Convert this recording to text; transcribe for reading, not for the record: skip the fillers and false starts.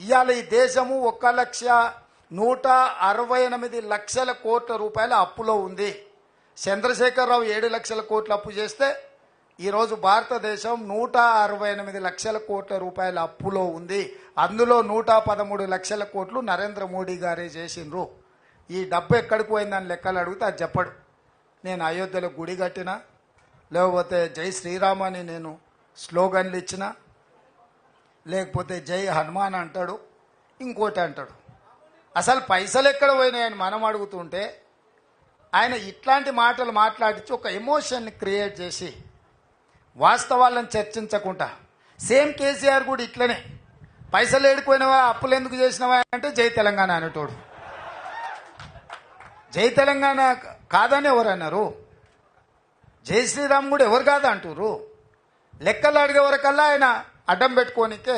ఇవాళ ఈ దేశము 1,168,00,000 కోట్ల రూపాయల అప్పులో ఉంది. చంద్రశేఖరరావు 7 లక్షల కోట్ల అప్పు చేస్తే ఈరోజు భారతదేశం 168 లక్షల కోట్ల రూపాయల అప్పులో ఉంది. అందులో 113 లక్షల కోట్లు నరేంద్ర మోడీ గారే చేసిండ్రు. ఈ డబ్బు ఎక్కడికి పోయిందని లెక్కలు అడిగితే అది చెప్పడు. నేను అయోధ్యలో గుడి కట్టినా, లేకపోతే జై శ్రీరామ్ అని నేను స్లోగన్లు ఇచ్చిన, లేకపోతే జై హనుమాన్ అంటాడు, ఇంకోటి అంటాడు. అసలు పైసలు ఎక్కడ పోయినాయని మనం అడుగుతుంటే ఆయన ఇట్లాంటి మాటలు మాట్లాడించి ఒక ఎమోషన్ని క్రియేట్ చేసి వాస్తవాలను చర్చించకుండా, సేమ్ కేసీఆర్ కూడా ఇట్లనే పైసలు ఏడిపోయినవా, అప్పులు ఎందుకు చేసినవా అంటే జై తెలంగాణ అనేటోడు. జై తెలంగాణ కాదని ఎవరు అన్నారు? జై శ్రీరామ్ కూడా ఎవరు కాదా అంటారు? లెక్కలు అడిగే వరకల్లా ఆయన అడ్డం పెట్టుకోనికే